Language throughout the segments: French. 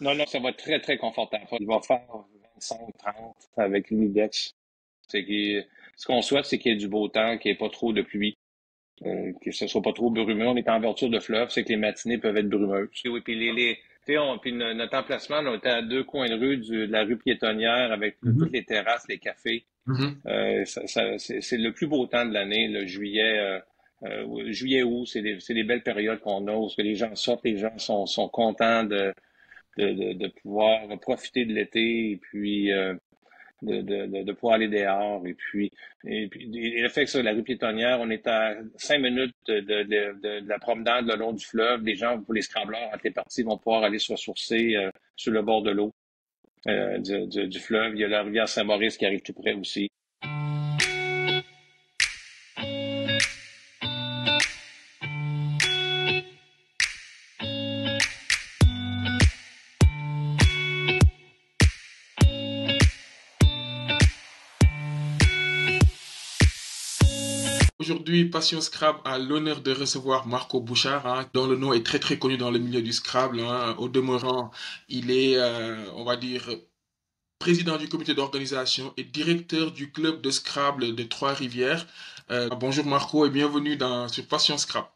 Non, non, ça va être très, très confortable. Il va faire 25-30 avec l'humidex. Ce qu'on souhaite, c'est qu'il y ait du beau temps, qu'il n'y ait pas trop de pluie, que ce soit pas trop brumeux. On est en bordure de fleuve, c'est que les matinées peuvent être brumeuses. Oui, puis tu sais, notre emplacement, là, on était à deux coins de rue de la rue piétonnière avec toutes Mhm, les terrasses, les cafés. mhm. C'est le plus beau temps de l'année, le juillet, juillet, août, c'est des belles périodes qu'on a où ce que les gens sortent, les gens sont contents de pouvoir profiter de l'été et puis de pouvoir aller dehors. Et le fait que sur la rue piétonnière, on est à 5 minutes de la promenade le long du fleuve. Les gens, pour les scrambleurs, entre les parties, vont pouvoir aller se ressourcer sur le bord de l'eau du fleuve. Il y a la rivière Saint-Maurice qui arrive tout près aussi. Aujourd'hui, Passion Scrabble a l'honneur de recevoir Marco Bouchard, hein, dont le nom est très très connu dans le milieu du Scrabble, hein. Au demeurant, il est, on va dire, président du comité d'organisation et directeur du club de Scrabble de Trois-Rivières. Bonjour Marco et bienvenue sur Passion Scrabble.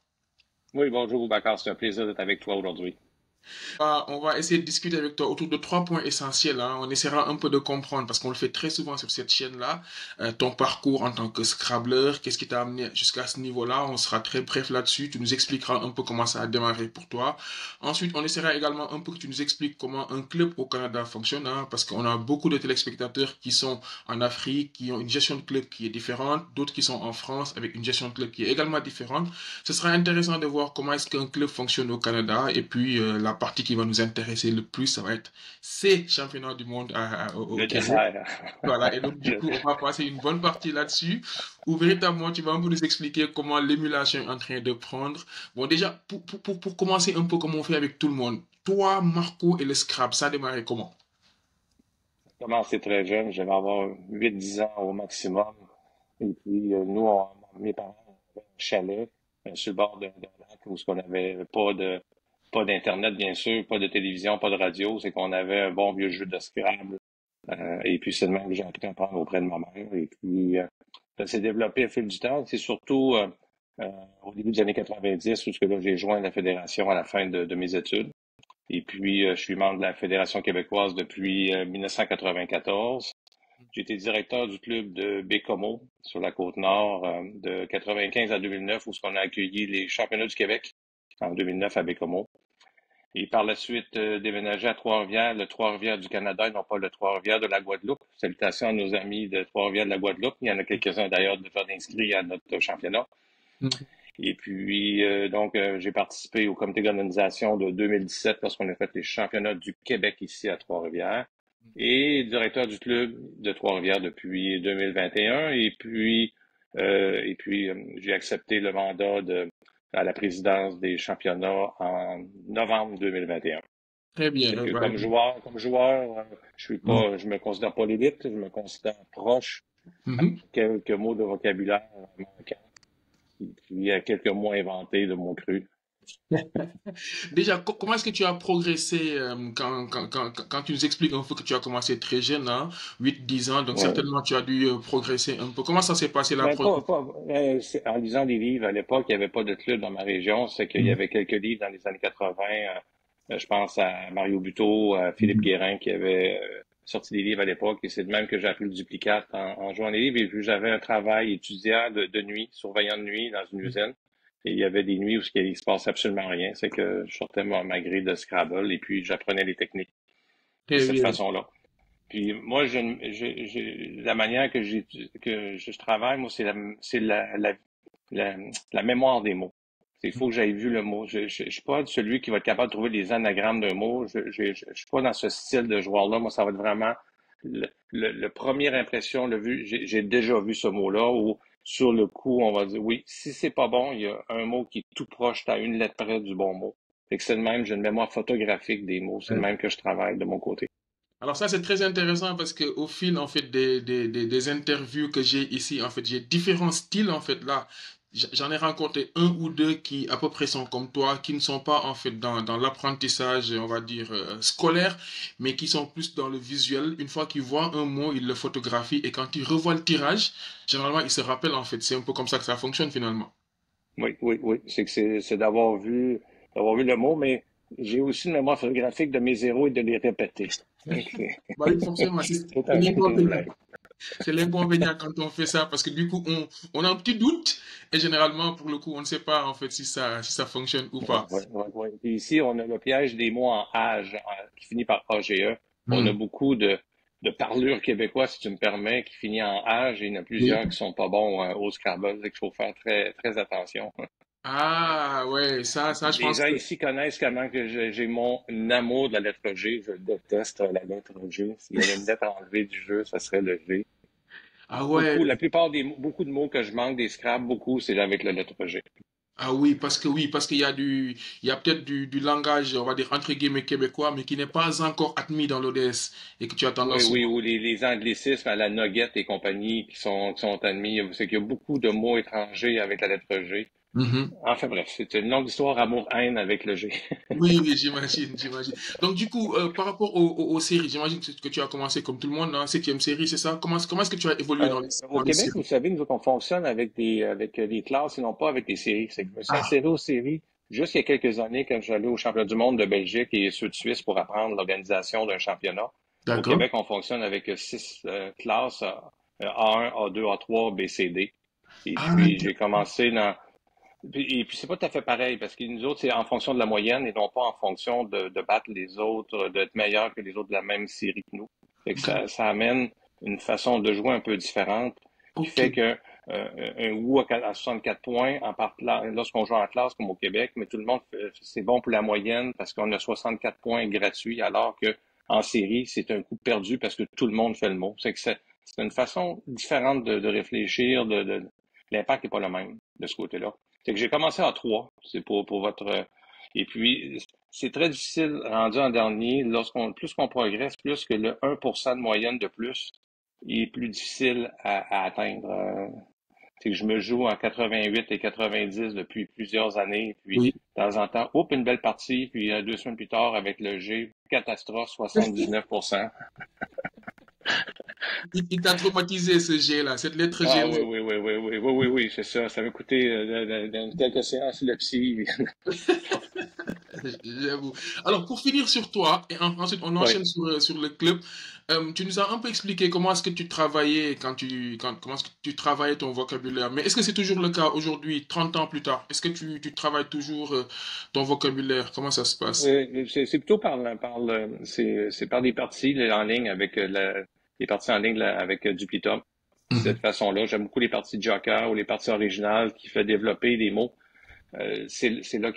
Oui, bonjour, Boubacar. C'est un plaisir d'être avec toi aujourd'hui. On va essayer de discuter avec toi autour de trois points essentiels, hein. On essaiera un peu de comprendre, parce qu'on le fait très souvent sur cette chaîne-là, ton parcours en tant que Scrabbler, qu'est-ce qui t'a amené jusqu'à ce niveau-là. On sera très bref là-dessus. Tu nous expliqueras un peu comment ça a démarré pour toi. Ensuite, on essaiera également un peu que tu nous expliques comment un club au Canada fonctionne, hein, parce qu'on a beaucoup de téléspectateurs qui sont en Afrique, qui ont une gestion de club qui est différente, d'autres qui sont en France avec une gestion de club qui est également différente. Ce sera intéressant de voir comment est-ce qu'un club fonctionne au Canada. Et puis, la partie qui va nous intéresser le plus, ça va être ces championnats du monde au Le Québec. dessert. Voilà, et donc du Le- coup, on va passer une bonne partie là-dessus, où véritablement tu vas un peu nous expliquer comment l'émulation est en train de prendre. Bon, déjà, pour commencer un peu comme on fait avec tout le monde, toi, Marco et le Scrabble, ça a démarré comment? J'ai commencé très jeune, j'avais avoir 8-10 ans au maximum. Et puis, mes parents avaient un chalet sur le bord d'un lac où on n'avait pas d'Internet, bien sûr, pas de télévision, pas de radio. C'est qu'on avait un bon vieux jeu de Scrabble. Et puis, c'est le même que j'ai appris à apprendre auprès de ma mère. Et puis, ça s'est développé au fil du temps. C'est surtout euh, au début des années 90, où ce que là, j'ai joint la fédération à la fin de mes études. Et puis, je suis membre de la Fédération québécoise depuis 1994. J'ai été directeur du club de Bécomo sur la Côte-Nord de 95 à 2009, où on a accueilli les championnats du Québec en 2009 à Bécomo. Et par la suite, déménagé à Trois-Rivières, le Trois-Rivières du Canada, et non pas le Trois-Rivières de la Guadeloupe. Salutations à nos amis de Trois-Rivières de la Guadeloupe. Il y en a quelques-uns d'ailleurs déjà inscrits à notre championnat. Mhm. Et puis, j'ai participé au comité d'organisation de 2017 lorsqu'on a fait les championnats du Québec ici à Trois-Rivières. Et directeur du club de Trois-Rivières depuis 2021. J'ai accepté le mandat à la présidence des championnats en novembre 2021. Très bien. Fait que Bah, comme joueur, bon. je me considère pas l'élite, je me considère proche, Mhm. quelques mots de vocabulaire manquants, et puis quelques mots inventés de mots crus. Déjà, comment est-ce que tu as progressé quand tu nous expliques un peu que tu as commencé très jeune, hein, 8-10 ans, donc Ouais. certainement tu as dû progresser un peu. Comment ça s'est passé la Ben, progression? en lisant des livres, à l'époque, il n'y avait pas de club dans ma région. C'est qu'il y Mhm, avait quelques livres dans les années 80. Je pense à Mario Buteau, à Philippe mhm, Guérin qui avait sorti des livres à l'époque. Et c'est de même que j'ai appris le duplicate en jouant des livres. Et puis, j'avais un travail étudiant de nuit, surveillant de nuit dans une mhm. usine. Et il y avait des nuits où il se passe absolument rien. C'est que je sortais ma grille de Scrabble et puis j'apprenais les techniques de Très cette bien. façon-là. Puis moi, la manière que je travaille, moi, c'est la, la mémoire des mots. Il faut que j'aille vu le mot. Je suis pas celui qui va être capable de trouver les anagrammes d'un mot. Je suis pas dans ce style de joueur-là. Moi, ça va être vraiment le première impression, le vu. J'ai déjà vu ce mot-là ou sur le coup, on va dire oui. Si c'est pas bon, il y a un mot qui est tout proche, à une lettre près du bon mot. Fait que c'est le même, j'ai une mémoire photographique des mots. C'est le même que je travaille de mon côté. Alors ça, c'est très intéressant parce que au fil, en fait, des interviews que j'ai ici, en fait, j'ai différents styles, en fait, là. j'en ai rencontré un ou deux qui à peu près sont comme toi, qui ne sont pas en fait dans l'apprentissage, on va dire, scolaire, mais qui sont plus dans le visuel. Une fois qu'ils voient un mot, ils le photographient et quand ils revoient le tirage, généralement, ils se rappellent en fait. C'est un peu comme ça que ça fonctionne finalement. Oui, oui, oui. C'est d'avoir vu le mot, mais j'ai aussi une mémoire photographique de mes zéros et de les répéter. Donc, Bah oui, forcément, c'est un l'inconvénient. problème. C'est l'inconvénient quand on fait ça parce que du coup, on a un petit doute et généralement, pour le coup, on ne sait pas en fait si ça fonctionne ou Ouais, pas. ouais, ouais, ouais. Puis ici, on a le piège des mots en âge, qui finit par AGE. On a Hmm. beaucoup de parlures québécois, si tu me permets, qui finit en âge, et il y en a Oui. plusieurs qui sont pas bons, au Scrabble, et qu'il faut faire très, très attention. Ah ouais, ça, je Les pense gens que ici connaissent comment que j'ai mon amour de la lettre G. Je déteste la lettre G. S'il y avait une lettre enlevée du jeu, ça serait le G. ah ouais. Beaucoup de mots que je manque des Scrabble, beaucoup, c'est avec la lettre G. Ah oui, parce qu'il y a il y a peut-être du langage, on va dire entre guillemets québécois, mais qui n'est pas encore admis dans l'ODS et que tu as Oui, tendance oui, souvent. ou les anglicismes à la Nugget et compagnie qui sont admis. C'est qu'il y a beaucoup de mots étrangers avec la lettre G. Mhm. Enfin bref, c'est une longue histoire amour-haine avec le G. Oui, oui, j'imagine. Donc du coup, par rapport aux séries, j'imagine que tu as commencé comme tout le monde, hein, septième série, c'est ça? Comment est-ce que tu as évolué Au dans les Québec, vous séries? savez, nous autres, on fonctionne avec des classes et non pas avec des séries. C'est que je me suis Ah, inséré aux séries juste il y a quelques années quand j'allais au championnat du monde de Belgique et ceux de Suisse pour apprendre l'organisation d'un championnat. Au d'accord. Québec, on fonctionne avec six classes, A1, A2, A3, B, C, D. Et Ah, puis, j'ai commencé dans... Et puis, c'est pas tout à fait pareil, parce que nous autres, c'est en fonction de la moyenne et non pas en fonction de battre les autres, d'être meilleur que les autres de la même série que nous. Fait que ça amène une façon de jouer un peu différente, qui ok. fait que un WU à 64 points lorsqu'on joue en classe comme au Québec, mais tout le monde, c'est bon pour la moyenne parce qu'on a 64 points gratuits, alors que en série, c'est un coup perdu parce que tout le monde fait le mot. C'est une façon différente de réfléchir, l'impact n'est pas le même de ce côté-là. C'est que j'ai commencé à 3, c'est pour votre... Et puis, c'est très difficile, rendu en dernier, plus qu'on progresse, plus que le 1% de moyenne de plus, il est plus difficile à atteindre. C'est que je me joue en 88 et 90 depuis plusieurs années, puis Oui. de temps en temps, une belle partie, puis 2 semaines plus tard, avec le G, catastrophe, 79%. Il t'a traumatisé ce G-là, cette lettre Ah G-là. oui, oui, oui, oui, oui, oui, oui, oui, c'est ça. Ça m'a coûté quelques séances de psy. J'avoue. Alors, pour finir sur toi, et ensuite on Oui. enchaîne sur le club, tu nous as un peu expliqué comment est-ce que tu travaillais comment est-ce que tu travaillais ton vocabulaire. Mais est-ce que c'est toujours le cas aujourd'hui, 30 ans plus tard? Est-ce que tu travailles toujours ton vocabulaire? Comment ça se passe? C'est plutôt c'est par des parties là, en ligne avec les parties en ligne là, avec Duplitum. Cette Mhm. façon-là, j'aime beaucoup les parties de Joker ou les parties originales qui fait développer des mots. C'est là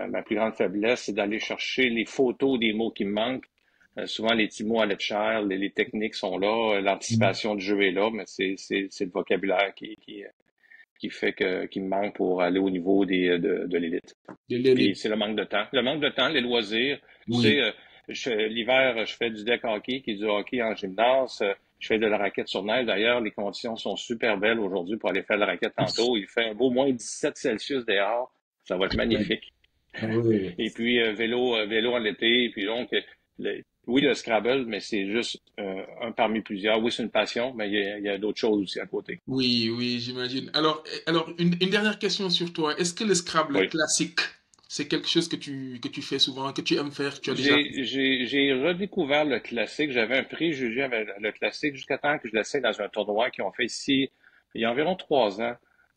ma plus grande faiblesse, c'est d'aller chercher les photos des mots qui me manquent. Souvent, les petits mots à lettre chère, les techniques sont là, l'anticipation du jeu est là, mais c'est le vocabulaire qui fait qui me manque pour aller au niveau de l'élite. Puis c'est le manque de temps. Le manque de temps, les loisirs. Tu sais, Oui. l'hiver, je fais du deck hockey, qui est du hockey en gymnase. Je fais de la raquette sur neige. D'ailleurs, les conditions sont super belles aujourd'hui pour aller faire de la raquette tantôt. Il fait un beau moins 17 Celsius dehors. Ça va être magnifique. Ah oui. Et puis, vélo en été. Et puis donc, oui, le Scrabble, mais c'est juste un parmi plusieurs. Oui, c'est une passion, mais il y a d'autres choses aussi à côté. Oui, oui, j'imagine. Alors une dernière question sur toi. Est-ce que le Scrabble Oui. classique, c'est quelque chose que tu fais souvent, que tu aimes faire, que tu as déjà fait? J'ai redécouvert le classique. J'avais un préjugé avec le classique jusqu'à temps que je l'essaie dans un tournoi qu'ils ont fait ici il y a environ 3 ans.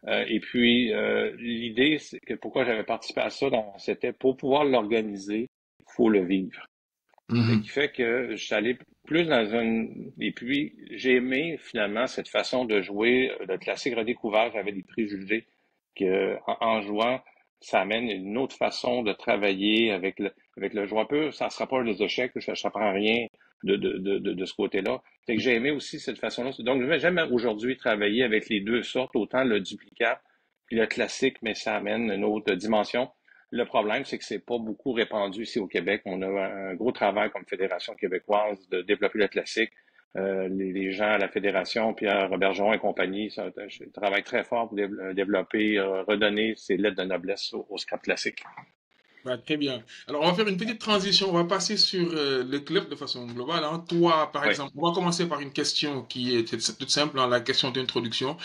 Et puis, l'idée, c'est que pourquoi j'avais participé à ça, c'était pour pouvoir l'organiser, il faut le vivre. Ce qui Mhm. fait que je suis allé plus dans Et puis, j'ai aimé finalement cette façon de jouer. Le classique redécouvert, j'avais des préjugés que en jouant, ça amène une autre façon de travailler avec le joueur. Un peu, ça ne sera pas les échecs, ça ne prend rien de ce côté-là. Fait que j'ai aimé aussi cette façon-là. Donc, j'aime aujourd'hui travailler avec les deux sortes, autant le duplicat puis le classique, mais ça amène une autre dimension. Le problème, c'est que c'est pas beaucoup répandu ici au Québec. On a un gros travail comme Fédération québécoise de développer le classique. les gens à la fédération, Pierre Bergeron et compagnie, travaillent très fort pour développer, redonner ces lettres de noblesse au scrap classique. Bah, très bien. Alors, on va faire une petite transition. On va passer sur le club de façon globale, hein. Toi, par Oui. exemple, on va commencer par une question qui est toute simple, hein, la question d'introduction.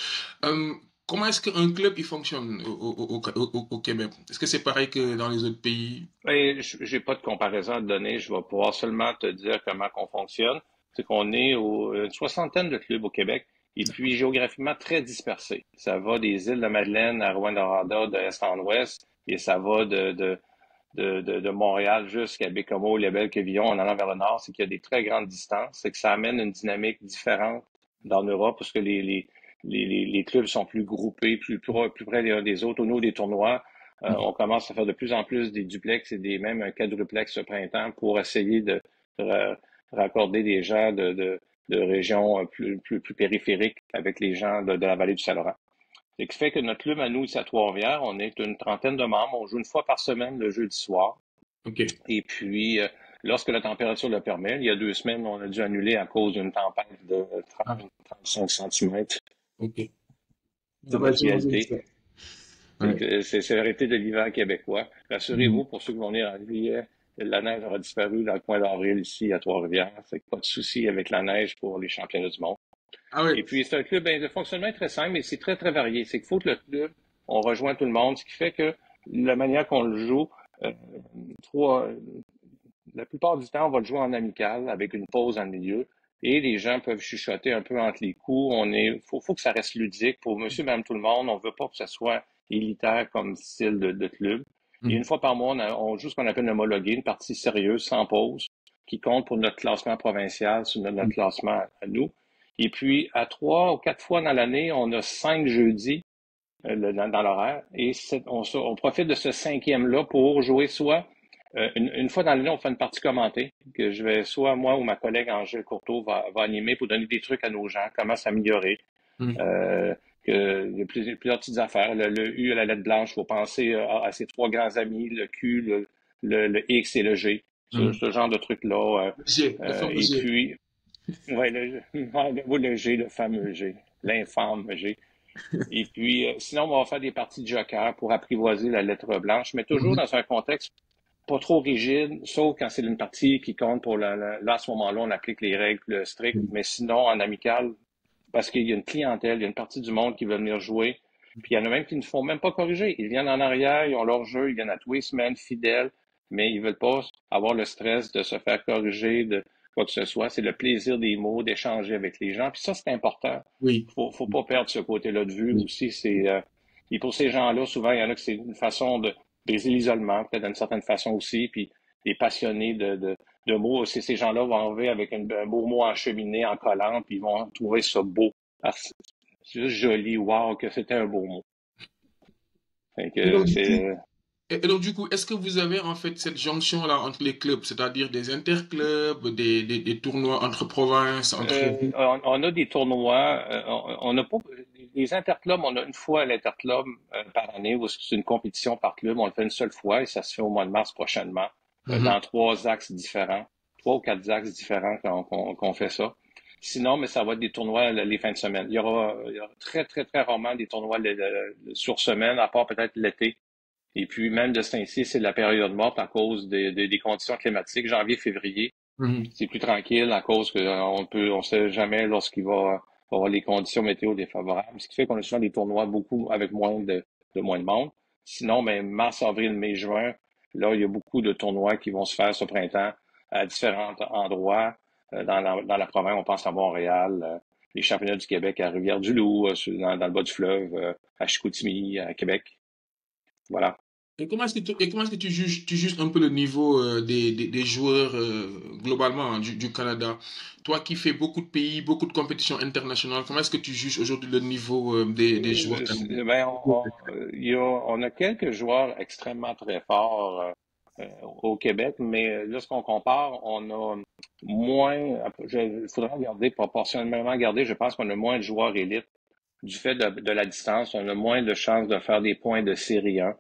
Euh, Comment est-ce qu'un club il fonctionne au Québec? Est-ce que c'est pareil que dans les autres pays? Et j'ai pas de comparaison à te donner. Je vais pouvoir seulement te dire comment on fonctionne. C'est qu'on est une soixantaine de clubs au Québec et puis géographiquement très dispersés. Ça va des îles de Madeleine à Rouyn-Noranda de est en ouest et ça va de Montréal jusqu'à Bécomo, Lébel, Quévillon en allant vers le nord. C'est qu'il y a des très grandes distances. C'est que ça amène une dynamique différente dans l'Europe parce que les clubs sont plus groupés, plus près les uns des autres. Au niveau des tournois, on commence à faire de plus en plus des duplex et même un quadruplex ce printemps pour essayer de raccorder des gens de régions plus périphériques avec les gens de la vallée du Saint-Laurent. Ce qui fait que notre club à nous, ici à Trois-Rivières, on est une trentaine de membres. On joue une fois par semaine le jeudi soir. Ok, Et puis, lorsque la température le permet, il y a 2 semaines, on a dû annuler à cause d'une tempête de ah, 30-35 centimètres ok. de Ça va notre être une réalité. ça. Ouais. C'est la réalité de l'hiver québécois. Mhm. Rassurez-vous, pour ceux qui vont venir en juillet, la neige aura disparu dans le coin d'avril ici à Trois-Rivières. C'est pas de souci avec la neige pour les championnats du monde. Ah ouais. Et puis, c'est un club de fonctionnement très simple, mais c'est très, très varié. C'est qu'il faut que le club, on rejoint tout le monde, ce qui fait que la manière qu'on le joue, euh, trois, la plupart du temps, on va le jouer en amical avec une pause en milieu. Et les gens peuvent chuchoter un peu entre les coups. Faut que ça reste ludique pour monsieur, madame, tout le monde. On veut pas que ce soit élitaire comme style de club. Et une Mhm. fois par mois, on joue ce qu'on appelle homologué, une partie sérieuse, sans pause, qui compte pour notre classement provincial sur notre classement à nous. Et puis, à 3 ou 4 fois dans l'année, on a 5 jeudis dans l'horaire. Et on profite de ce cinquième-là pour jouer soit une fois dans l'année, on fait une partie commentée que je vais, soit moi ou ma collègue Angèle Courteau va animer pour donner des trucs à nos gens, comment s'améliorer. Mhm. Euh, il y a plusieurs petites affaires. Le U à la lettre blanche, il faut penser à ses trois grands amis, le Q, le X et le G. Mhm. Ce genre de trucs-là. G, le fameux Et G. puis, ouais, le G, le fameux G, l'infâme G. Et puis, sinon, on va faire des parties de joker pour apprivoiser la lettre blanche, mais toujours Mhm. dans un contexte pas trop rigide, sauf quand c'est une partie qui compte pour là, à ce moment-là, on applique les règles strictes, mais sinon, en amical, parce qu'il y a une clientèle, il y a une partie du monde qui veut venir jouer, puis il y en a même qui ne font même pas corriger. Ils viennent en arrière, ils ont leur jeu, ils viennent à tous les semaines fidèles, mais ils veulent pas avoir le stress de se faire corriger, de quoi que ce soit. C'est le plaisir des mots, d'échanger avec les gens, puis ça, c'est important. Oui. Faut pas perdre ce côté-là de vue Oui. aussi. Et pour ces gens-là, souvent, il y en a que c'est une façon de briser l'isolement, peut-être d'une certaine façon aussi, puis des passionnés de mots. Aussi, ces gens-là vont arriver avec un beau mot encheminé, en collant, puis ils vont trouver ça beau. C'est juste joli, wow, que c'était un beau mot. Fait Et donc, que du coup, c'est est-ce que vous avez en fait cette jonction-là entre les clubs, c'est-à-dire des interclubs, des tournois entre provinces, entre villes? on a des tournois, on n'a pas les interclubs, on a une fois l'interclub par année, où c'est une compétition par club, on le fait une seule fois et ça se fait au mois de mars prochainement, Mhm. dans 3 axes différents, 3 ou 4 axes différents qu'on fait ça. Sinon, mais ça va être des tournois les fins de semaine. Il y aura très, très, très rarement des tournois sur semaine, à part peut-être l'été. Et puis, même de ce temps-ci, c'est de la période morte à cause des conditions climatiques, janvier, février. Mhm. C'est plus tranquille à cause que on sait jamais lorsqu'il va avoir les conditions météo défavorables, ce qui fait qu'on a souvent des tournois beaucoup avec moins de monde. Sinon, mais mars, avril, mai, juin, là, il y a beaucoup de tournois qui vont se faire ce printemps à différents endroits dans la province. On pense à Montréal, les championnats du Québec à Rivière-du-Loup, dans le bas du fleuve, à Chicoutimi, à Québec. Voilà. Et comment est-ce que tu juges un peu le niveau des joueurs globalement, hein, du Canada? Toi qui fais beaucoup de pays, beaucoup de compétitions internationales, comment est-ce que tu juges aujourd'hui le niveau des joueurs canadiens? Ben, on a quelques joueurs extrêmement très forts au Québec, mais lorsqu'on compare, on a moins, il faudra regarder, proportionnellement regarder, je pense qu'on a moins de joueurs élites du fait de la distance, on a moins de chances de faire des points de série 1.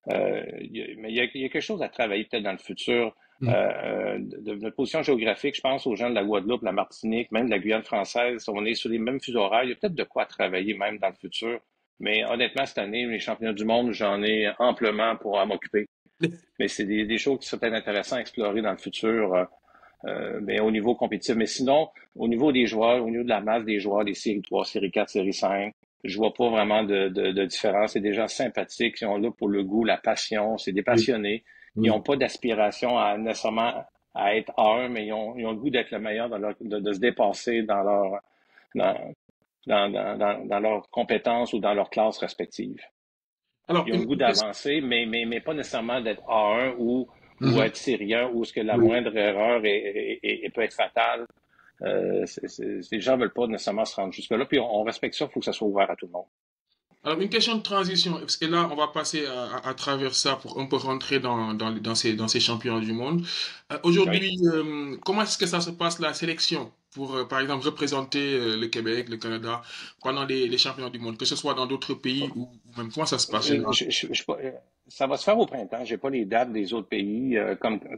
Mais il y a quelque chose à travailler peut-être dans le futur. de notre position géographique, je pense aux gens de la Guadeloupe, la Martinique, même de la Guyane française. On est sur les mêmes fuseaux horaires. Il y a peut-être de quoi travailler même dans le futur. Mais honnêtement, cette année, les championnats du monde, j'en ai amplement pour m'occuper. Mais c'est des choses qui seraient peut-être intéressantes à explorer dans le futur, mais au niveau compétitif. Mais sinon, au niveau des joueurs, au niveau de la masse des joueurs, des séries 3, séries 4, séries 5, je vois pas vraiment de différence. C'est des gens sympathiques, qui ont là pour le goût, la passion. C'est des Oui, passionnés. Ils oui. n'ont pas d'aspiration à nécessairement à être un, mais ils ont le goût d'être le meilleur, de se dépasser dans, dans leurs compétences ou dans leurs classes respectives. Alors, Ils ont le goût une question. d'avancer, mais pas nécessairement d'être A1 ou Mhm. être sérieux, où ce que la Oui. moindre erreur peut être fatale. Les gens veulent pas nécessairement se rendre jusque-là, puis on respecte ça, il faut que ça soit ouvert à tout le monde. Alors, une question de transition, parce que là, on va passer à travers ça pour un peu rentrer dans ces championnats du monde. Oui. Aujourd'hui, comment est-ce que ça se passe la sélection pour, par exemple, représenter le Québec, le Canada pendant les championnats du monde, que ce soit dans d'autres pays ou même comment ça se passe généralement? Ça va se faire au printemps. J'ai pas les dates des autres pays.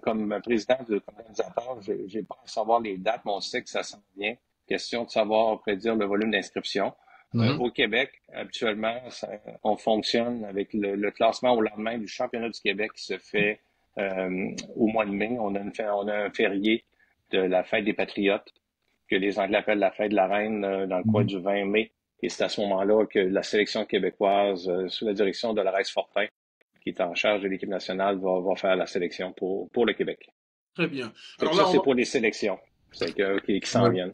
Comme président de organisateur, j'ai pas à savoir les dates, mais on sait que ça s'en vient. Question de savoir prédire le volume d'inscription. Mhm. Au Québec, habituellement, on fonctionne avec le classement au lendemain du championnat du Québec qui se fait au mois de mai. On a un férié de la fête des Patriotes que les Anglais appellent la fête de la Reine dans le coin Mhm. du 20 mai. Et c'est à ce moment-là que la sélection québécoise, sous la direction de Laurence Fortin, qui est en charge de l'équipe nationale, va faire la sélection pour le Québec. Très bien. Fait Alors que ça, là, on c'est va, pour les sélections qui s'en ouais. viennent.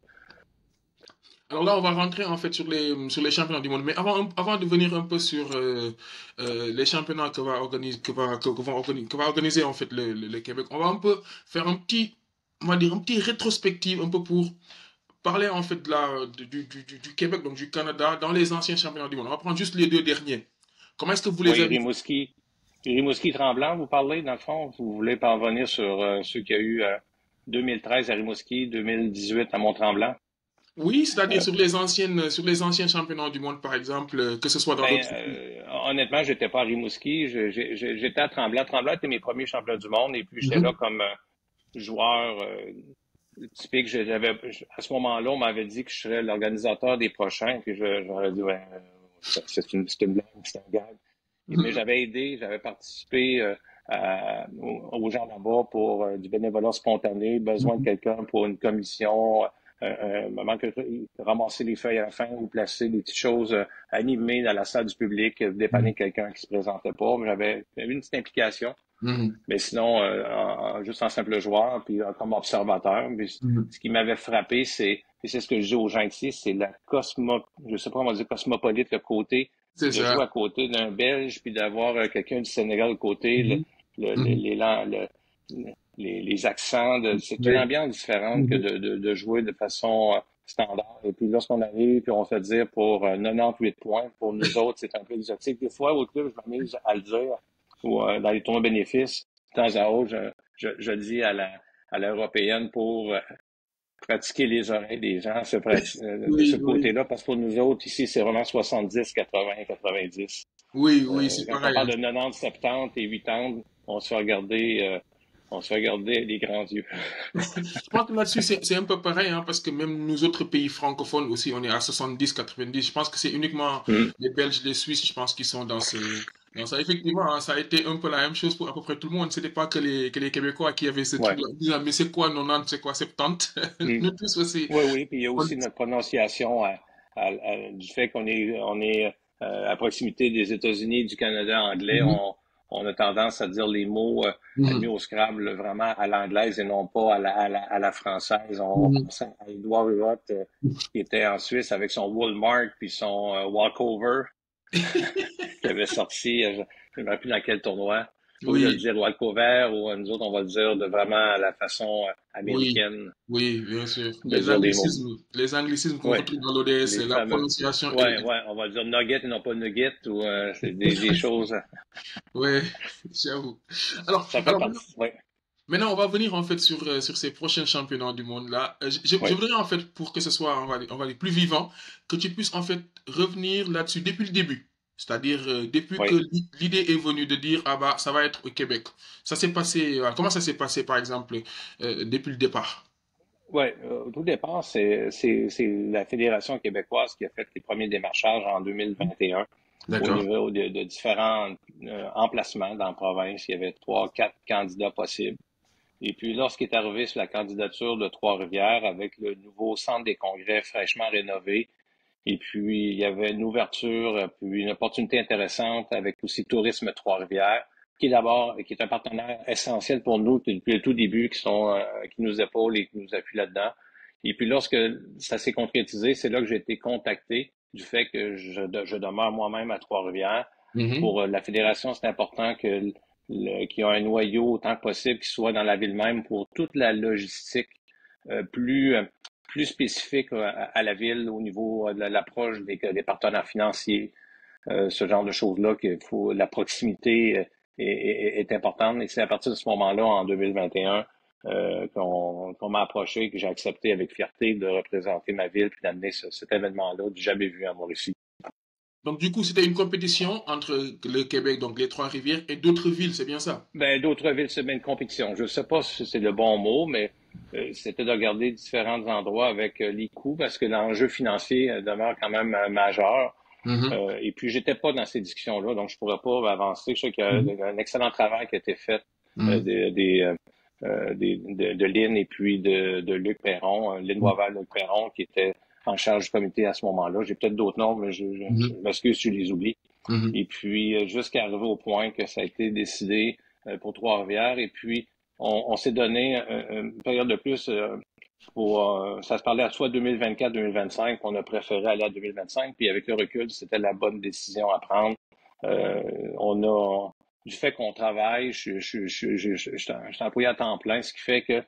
Alors là, on va rentrer en fait sur les championnats du monde. Mais avant de venir un peu sur les championnats que va organiser en fait le Québec, on va un peu faire on va dire un petit rétrospective un peu pour parler en fait du Québec, donc du Canada, dans les anciens championnats du monde. On va prendre juste les deux derniers. Comment est-ce que vous les Oui, avez? Rimouski-Tremblant, vous parlez, dans le fond? Vous voulez parvenir sur ceux qu'il y a eu 2013 à Rimouski, 2018 à Mont-Tremblant? Oui, c'est-à-dire Euh, sur les anciens championnats du monde, par exemple, que ce soit dans d'autres pays. honnêtement, j'étais pas à Rimouski, j'étais à Tremblant. Tremblant était mes premiers championnats du monde et puis j'étais là Mhm. comme joueur typique. À ce moment-là, on m'avait dit que je serais l'organisateur des prochains, puis j'aurais dit, ouais, c'est une blague, c'est un gag. Mais Mhm. j'avais aidé, j'avais participé aux gens là-bas pour du bénévolat spontané, besoin de Mhm. quelqu'un pour une commission, moment que ramasser les feuilles à la fin ou placer des petites choses animées dans la salle du public, dépanner quelqu'un qui se présentait pas. J'avais une petite implication. Mhm. Mais sinon, juste en simple joueur, puis comme observateur. Puis, Mhm. ce qui m'avait frappé, et c'est ce que je dis aux gens ici, c'est je sais pas comment dire cosmopolite, le côté C'est de jouer ça. à côté d'un Belge, puis d'avoir quelqu'un du Sénégal à côté, Mhm. le, le- Mhm. les, lan- le- les accents, c'est une Oui. ambiance différente que Mhm. de jouer de façon standard. Et puis lorsqu'on arrive, puis on fait dire pour 98 points, pour nous autres, c'est un peu exotique. Des fois, au club, je m'amuse à le dire, ou dans les tournois bénéfices, de temps à autre, je dis à l'européenne pour pratiquer les oreilles des gens de ce Oui, oui. côté-là, parce que pour nous autres, ici, c'est vraiment 70, 80, 90. Oui, oui, c'est Quand on pareil, hein. parle de 90, 70 et 80, on se fait regarder les grands yeux. Je pense que là-dessus, c'est un peu pareil, hein, parce que même nous autres pays francophones aussi, on est à 70, 90. Je pense que c'est uniquement Mm. les Belges, les Suisses, je pense, qui sont dans ça. Effectivement, hein, ça a été un peu la même chose pour à peu près tout le monde. C'était pas que les Québécois qui avaient ce Ouais. truc-là. Ils disaient, mais c'est quoi 90, c'est quoi 70? Mm. Nous tous aussi. Oui, oui, puis il y a On- aussi notre prononciation du fait on est à proximité des États-Unis, du Canada anglais. Mhm, On a tendance à dire les mots admis mhm, au Scrabble vraiment à l'anglaise et non pas à la française. On mhm. pense à Edouard Huot qui était en Suisse avec son Walmart puis son Walkover qui avait sorti, je ne me rappelle plus dans quel tournoi. Au lieu de le Oui, dire Walkover ou nous autres, on va le dire de vraiment la façon oui, américaine oui, bien sûr. de dire les mots. Les anglicismes qu'on Oui, retrouve dans l'ODS, les la fameux. prononciation, Ouais, ouais, on va dire nugget et non pas nugget ou c'est des choses. ouais, j'avoue. Alors, Ça fait alors partie. Ouais, maintenant, on va venir en fait sur ces prochains championnats du monde là. Je ouais. voudrais en fait pour que ce soit on va dire plus vivant, que tu puisses en fait revenir là-dessus depuis le début. C'est-à-dire, depuis que Oui. l'idée est venue de dire, ah bah, ça va être au Québec. Ça s'est passé, comment ça s'est passé, par exemple, depuis le départ? Oui, au tout départ, c'est la Fédération québécoise qui a fait les premiers démarchages en 2021 au D'accord. niveau de différents emplacements dans la province. Il y avait trois, quatre candidats possibles. Et puis, lorsqu'est arrivé sur la candidature de Trois-Rivières avec le nouveau centre des congrès fraîchement rénové, et puis il y avait une ouverture, puis une opportunité intéressante avec aussi Tourisme Trois-Rivières, qui est un partenaire essentiel pour nous depuis le tout début, qui nous épaule et qui nous appuie là-dedans. Et puis lorsque ça s'est concrétisé, c'est là que j'ai été contacté du fait que je demeure moi-même à Trois-Rivières. Mhm. Pour la fédération, c'est important qu'il y ait un noyau autant que possible qui soit dans la ville même pour toute la logistique euh, plus, euh, plus spécifique à la ville au niveau de l'approche des partenaires financiers, ce genre de choses-là, la proximité est importante. Et c'est à partir de ce moment-là, en 2021, qu'on m'a approché, que j'ai accepté avec fierté de représenter ma ville puis d'amener cet événement-là du jamais vu à Mauricie. Donc, du coup, c'était une compétition entre le Québec, donc les Trois-Rivières, et d'autres villes, c'est bien ça? Ben, d'autres villes, c'est bien une compétition. Je ne sais pas si c'est le bon mot, mais c'était de regarder différents endroits avec les coûts parce que l'enjeu financier demeure quand même majeur. Mhm. Et puis, j'étais pas dans ces discussions-là, donc je pourrais pas avancer. Je sais qu'il y a Mhm. un excellent travail qui a été fait Mhm. de Lynn et puis de Luc Perron, Lynn Boisvert, Luc Perron, qui était en charge du comité à ce moment-là. J'ai peut-être d'autres noms, mais je Mhm. m'excuse si je les oublie. Mhm. Et puis, jusqu'à arriver au point que ça a été décidé pour Trois-Rivières. Et puis, on s'est donné une période de plus ça se parlait à soit 2024-2025, on a préféré aller à 2025. Puis avec le recul, c'était la bonne décision à prendre. Euh, on a, du fait qu'on travaille, je suis employé à temps plein, ce qui fait que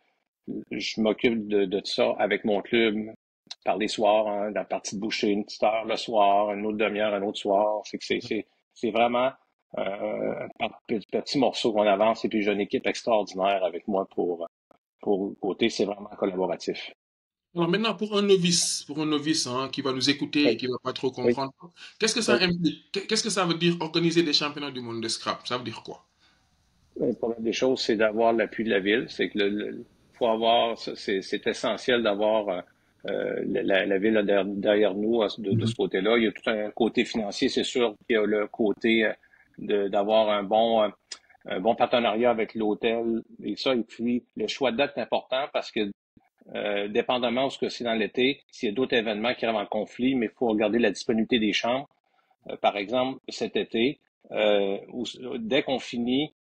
je m'occupe de tout ça avec mon club par les soirs, hein, la partie de boucher, une petite heure le soir, une autre demi-heure, un autre soir. C'est vraiment par petits morceaux qu'on avance et puis j'ai une équipe extraordinaire avec moi pour côté, c'est vraiment collaboratif. Alors maintenant, pour un novice hein, qui va nous écouter et Oui, qui va pas trop oui, comprendre, qu'est-ce que ça oui. implique? Qu'est-ce que ça veut dire organiser des championnats du monde de scrap? Ça veut dire quoi? La première des choses, c'est d'avoir l'appui de la ville. C'est que faut avoir, c'est essentiel d'avoir la ville derrière nous de ce Mhm. côté-là. Il y a tout un côté financier, c'est sûr qu'il y a le côté d'avoir un bon partenariat avec l'hôtel et ça. Et puis, le choix de date est important parce que dépendamment de ce que c'est dans l'été, s'il y a d'autres événements qui rentrent en conflit, mais il faut regarder la disponibilité des chambres. Par exemple, cet été, dès qu'on finit,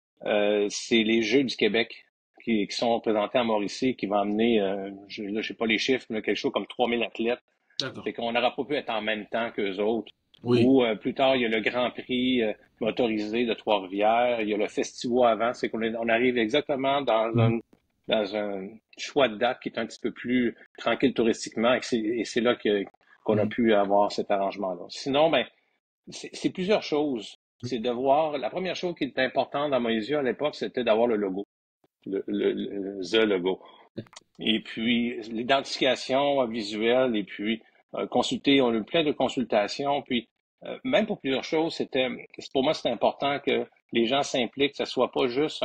c'est les Jeux du Québec qui sont présentés à Mauricie, qui vont amener, là, je sais pas les chiffres, mais quelque chose comme 3000 athlètes. D'accord. Fait qu'on n'aura pas pu être en même temps qu'eux autres. Oui. Ou plus tard, il y a le Grand Prix motorisé de Trois-Rivières, il y a le festival avant, c'est on arrive exactement Mhm. dans un choix de date qui est un petit peu plus tranquille touristiquement et c'est là qu'on a Mhm. pu avoir cet arrangement-là. Sinon, ben, c'est plusieurs choses. C'est de voir, la première chose qui était importante dans mes yeux à l'époque, c'était d'avoir le logo, the logo. Et puis, l'identification visuelle, et puis, consulter, on a eu plein de consultations, puis, même pour plusieurs choses, pour moi, c'est important que les gens s'impliquent, que ce soit pas juste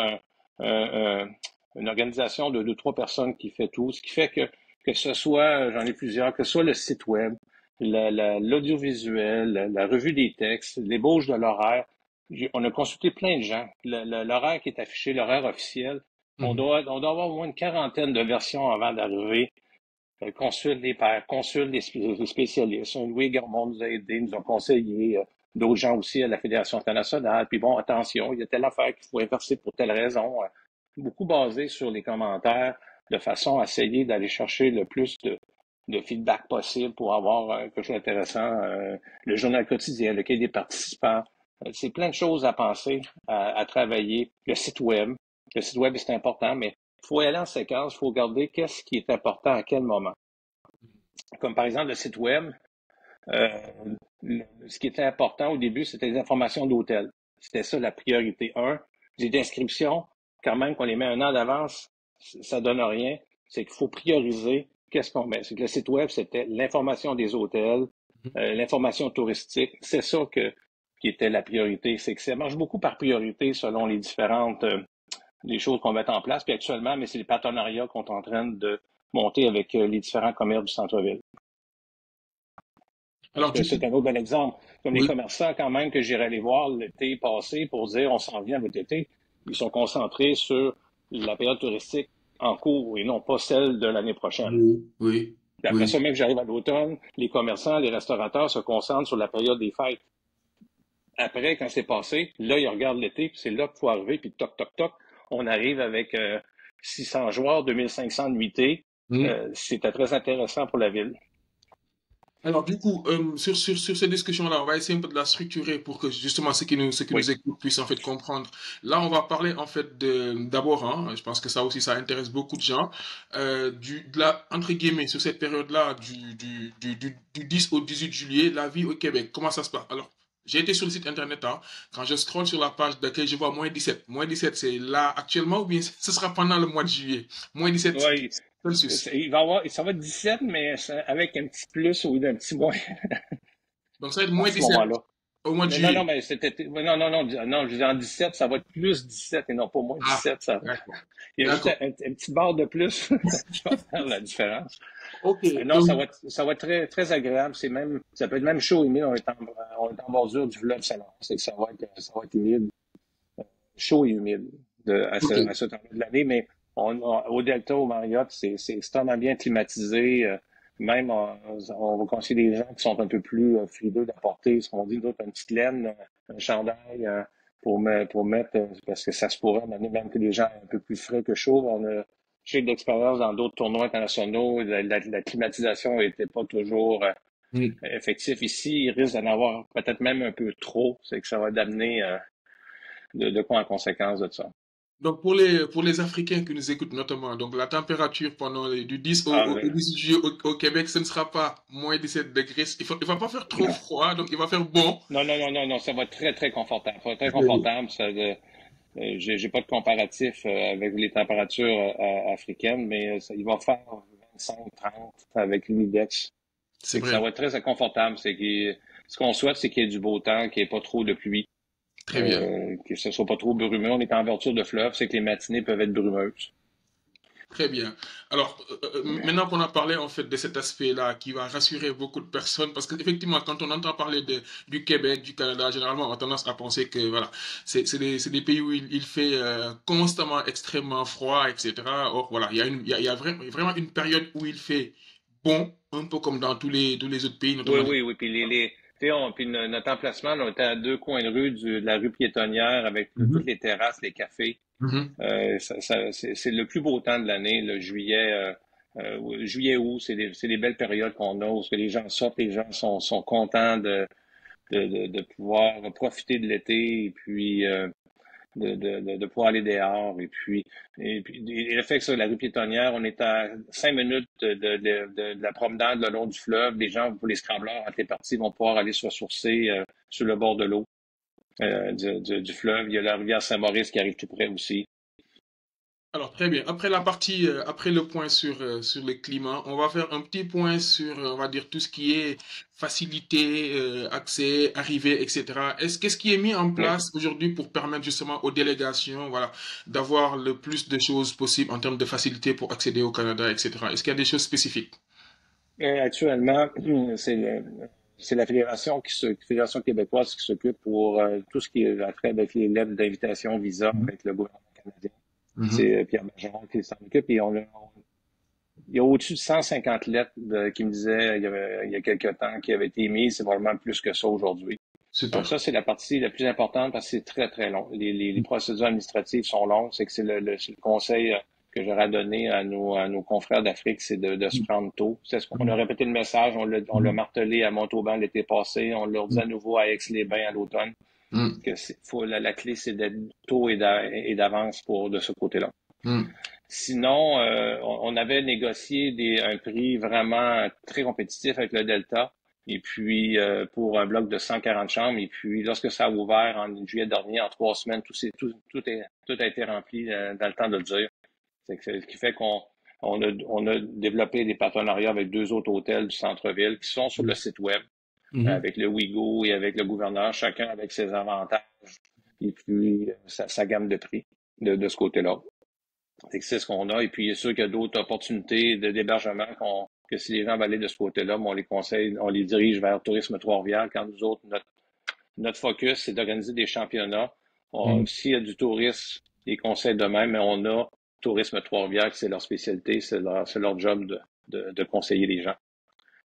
un- une organisation de deux, trois personnes qui fait tout, ce qui fait que ce soit, j'en ai plusieurs, que ce soit le site web, l'audiovisuel, la revue des textes, l'ébauche de l'horaire. On a consulté plein de gens. L'horaire qui est affiché, l'horaire officiel, Mhm. on doit avoir au moins une quarantaine de versions avant d'arriver. Consulte les pairs, consulte les spécialistes. Louis Garmon nous a aidés, nous a conseillé, d'autres gens aussi à la Fédération internationale. Puis bon, attention, il y a telle affaire qu'il faut inverser pour telle raison. Beaucoup basé sur les commentaires, de façon à essayer d'aller chercher le plus de feedback possible pour avoir quelque chose d'intéressant. Le journal quotidien, le cahier des participants. C'est plein de choses à penser, à travailler. Le site web, c'est important, mais il faut y aller en séquence, il faut regarder qu'est-ce qui est important à quel moment. Comme par exemple le site web, euh, ce qui était important au début, c'était les informations d'hôtel. C'était ça la priorité 1. Les inscriptions, quand même qu'on les met un an d'avance, ça donne rien. C'est qu'il faut prioriser qu'est-ce qu'on met. C'est que le site web, c'était l'information des hôtels, l'information touristique. C'est ça qui était la priorité. C'est que ça marche beaucoup par priorité selon les différentes les choses qu'on met en place. Puis actuellement, mais c'est les partenariats qu'on est en train de monter avec les différents commerces du centre-ville. Parce Alors, que du coup, c'est un autre bel exemple. Comme les oui. commerçants, quand même, que j'irais aller voir l'été passé pour dire on s'en vient cet été, ils sont concentrés sur la période touristique en cours et non pas celle de l'année prochaine. Oui, oui, Puis après oui. ça, même que j'arrive à l'automne, les commerçants, les restaurateurs se concentrent sur la période des fêtes. Après, quand c'est passé, là, ils regardent l'été, puis c'est là qu'il faut arriver, puis toc, toc, toc, on arrive avec 600 joueurs, 2500 nuitées. Mm. C'était très intéressant pour la ville. Alors, du coup, sur cette discussion-là, on va essayer un peu de la structurer pour que justement ceux qui Oui. nous écoutent puissent en fait comprendre. Là, on va parler en fait d'abord, hein, je pense que ça aussi, ça intéresse beaucoup de gens, entre guillemets, sur cette période-là, du 10 au 18 juillet, la vie au Québec, comment ça se passe? Alors, j'ai été sur le site internet, hein, quand je scrolle sur la page d'accueil, je vois moins 17. Moins 17, c'est là actuellement ou bien ce sera pendant le mois de juillet? Moins 17 Oui, Celsius. il va avoir, ça va être 17, mais avec un petit plus ou un petit moins Donc, ça va être à moins ce 17 moment-là. au mois de Mais non, juillet. non, mais c'était, non, je dis en 17, ça va être plus 17 et non pas moins Ah, 17. Ça, d'accord. il y a juste D'accord. un petit barre de plus qui va faire la différence. Ok. Non, ça va être très, très agréable. Ça peut être même chaud et humide. On est en bordure du fleuve Saint-Laurent. C'est que ça va être humide, chaud et humide Ok. à ce temps-là de l'année. Mais au Delta, au Marriott, c'est extrêmement bien climatisé. Même, on va conseiller des gens qui sont un peu plus frileux d'apporter, ce qu'on dit, d'autres, une petite laine, un chandail pour mettre, parce que ça se pourrait, même que les gens un peu plus frais que chaud. J'ai de l'expérience dans d'autres tournois internationaux. La climatisation n'était pas toujours Mm. effective ici. Il risque d'en avoir peut-être même un peu trop. C'est que ça va d'amener de quoi en conséquence de ça. Donc, pour les Africains qui nous écoutent notamment, donc la température pendant du 10 Ah, au 18 juillet au Québec, ce ne sera pas moins 17 degrés. Il va pas faire trop non. froid, donc il va faire bon. Non, ça va être très, très confortable. Ça va être très Très bien. confortable. J'ai pas de comparatif avec les températures africaines, mais il va faire 25-30 avec l'humidex. C'est C'est que ça vrai. va être très confortable. Ce qu'on souhaite, c'est qu'il y ait du beau temps, qu'il n'y ait pas trop de pluie, Très bien. que ce soit pas trop brumeux. On est en bordure de fleuve, c'est que les matinées peuvent être brumeuses. Très bien. Alors, maintenant qu'on a parlé en fait de cet aspect-là qui va rassurer beaucoup de personnes, parce qu'effectivement, quand on entend parler du Québec, du Canada, généralement, on a tendance à penser que voilà, c'est des pays où il fait constamment extrêmement froid, etc. Or, voilà, il y a vraiment une période où il fait bon, un peu comme dans tous les autres pays, Oui, notamment. oui, oui. Puis tu sais, notre emplacement, là, on était à deux coins de rue de la rue piétonnière avec toutes Mhm, les terrasses, les cafés. mhm. C'est le plus beau temps de l'année, le juillet, août, c'est des belles périodes qu'on a où ce que les gens sortent, les gens sont contents de pouvoir profiter de l'été et puis de pouvoir aller dehors. Et le fait que sur la rue piétonnière, on est à 5 minutes de la promenade le long du fleuve. Les gens, pour les scrambleurs, entre les parties, vont pouvoir aller se ressourcer sur le bord de l'eau du fleuve. Il y a la rivière Saint-Maurice qui arrive tout près aussi. Alors, très bien. Après la partie, après le point sur le climat, on va faire un petit point sur, on va dire, tout ce qui est facilité, accès, arrivée, etc. Qu'est-ce qui est mis en Oui. place aujourd'hui pour permettre justement aux délégations, voilà, d'avoir le plus de choses possibles en termes de facilité pour accéder au Canada, etc. Est-ce qu'il y a des choses spécifiques? Actuellement, c'est c'est la Fédération québécoise qui s'occupe pour tout ce qui est après avec les lettres d'invitation visa Mhm. avec le gouvernement canadien. Mhm. C'est Pierre Bergeron qui s'en occupe et il y a au-dessus de 150 lettres qui me disaient il y a quelques temps qui avaient été émises. C'est probablement plus que ça aujourd'hui. Donc Super. ça, c'est la partie la plus importante parce que c'est très, très long. Les procédures administratives sont longues. C'est que c'est le conseil que j'aurais donné à nos confrères d'Afrique, c'est de se prendre tôt. C'est ce qu'on a Mhm. répété le message, on l'a Mhm. martelé à Montauban l'été passé, on leur dit à nouveau à Aix-les-Bains à l'automne Mhm. que la clé, c'est d'être tôt et d'avance pour de ce côté-là. Mhm. Sinon, on avait négocié un prix vraiment très compétitif avec le Delta. Et puis, pour un bloc de 140 chambres. Et puis, lorsque ça a ouvert en juillet dernier, en 3 semaines, tout a été rempli dans le temps de le dire. Ce qui fait on a développé des partenariats avec deux autres hôtels du centre-ville qui sont sur le site web. avec le Ouigo et avec le gouverneur, chacun avec ses avantages et puis sa gamme de prix de ce côté-là. C'est ce qu'on a. Et puis, il est sûr qu'il y a d'autres opportunités d'hébergement que si les gens veulent aller de ce côté-là, on les conseille, on les dirige vers Tourisme Trois-Rivières. Quand nous autres, notre focus, c'est d'organiser des championnats. S'il y a du tourisme, les conseils de même, mais on a Tourisme Trois-Rivières, c'est leur spécialité, c'est leur job de conseiller les gens.